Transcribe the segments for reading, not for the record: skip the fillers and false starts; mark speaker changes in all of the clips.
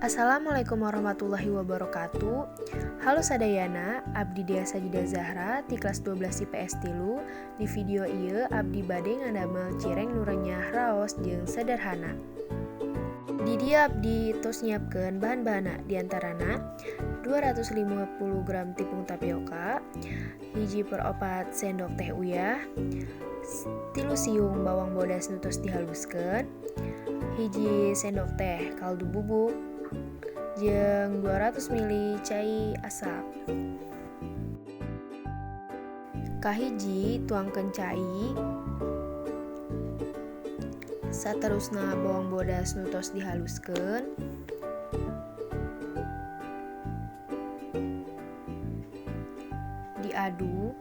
Speaker 1: Assalamualaikum warahmatullahi wabarakatuh. Halo sadayana, abdi Dia Sajida Zahra ti kelas 12 IPS 3. Di video ieu abdi bade ngadamel cireng nu renyah raos jeung sederhana. Di dia abdi tos nyiapkeun bahan-bahanna diantarana 250 gram tepung tapioka, 1/4 sendok teh uyah, 3 siung bawang bodas nu tos dihaluskeun, 1 sendok teh kaldu bubuk, jeung 200 ml cai asap. Kahiji tuangkeun cai. Saterusna bawang bodas nu tos dihaluskeun. Diaduk.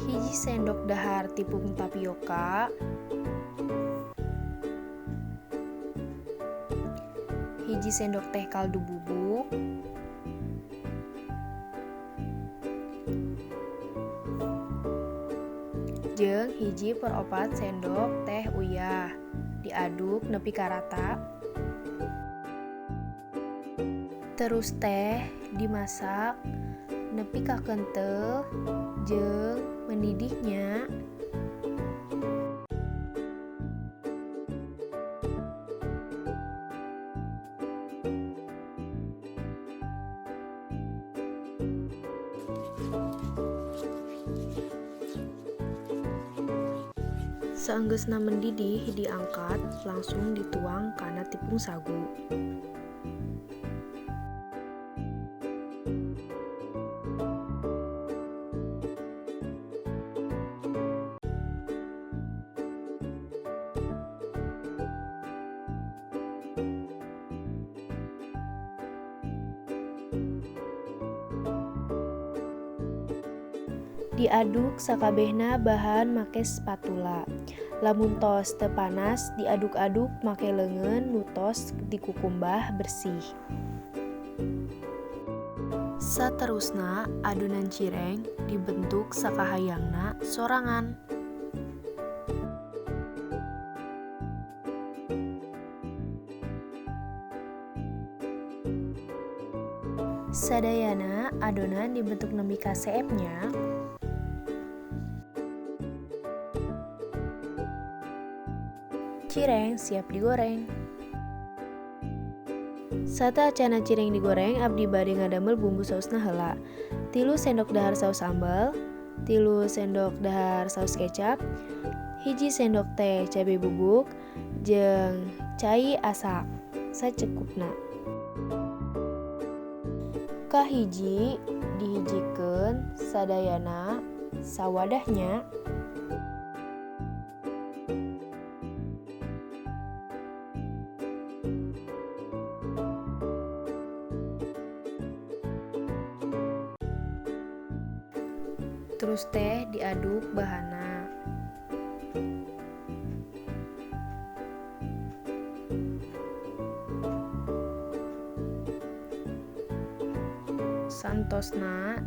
Speaker 1: Hiji sendok dahar tepung tapioka, hiji sendok teh kaldu bubuk, jeung 1/4 sendok teh uyah. Diaduk nepi ka rata. Terus teh dimasak nepi ka kentel jeung mendidihnya. Saenggeusna mendidih diangkat, langsung dituang kana tepung sagu. Diaduk sakabehna bahan make spatula. Lamun tos teu panas, diaduk-aduk make leungeun nu tos dikukumbah bersih. Saterusna, adonan cireng dibentuk sakahayangna sorangan. Sadayana adonan dibentuk nepi ka seepnya. Cireng siap digoreng. Sateuacanna cireng digoreng, abdi bade ngadamel bumbu saosna heula. 3 sendok dahar saos sambal, 3 sendok dahar saos kecap, 1 sendok teh cabe bubuk, jeung cai asak sacukupna. Kahiji dihijikeun sadayana sawadahnya. Terus teh diaduk bahanna. Santosna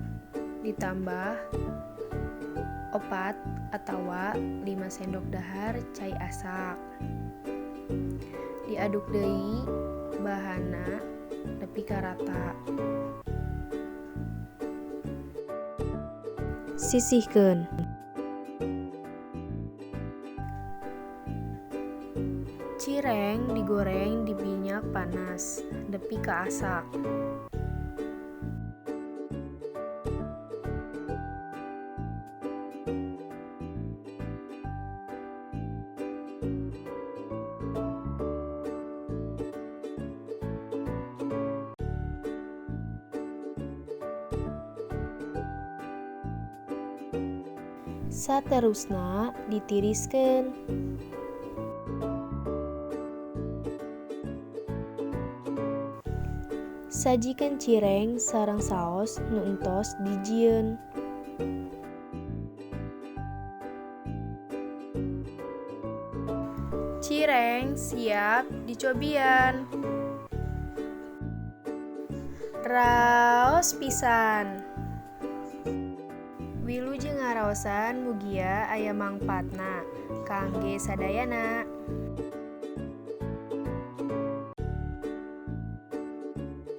Speaker 1: ditambah 4 atawa 5 sendok dahar cai asak. Diaduk deui bahanna nepi ka rata. Sisihkeun. Cireng digoreng di minyak panas nepi ka asak. Saterusna ditiriskeun. Sajikeun cireng sareng saos nu entos dijieun. Cireng siap dicobian. Raos pisan. Wilujeng ngaraosan mugia aya mangpaatna kangge sadayana.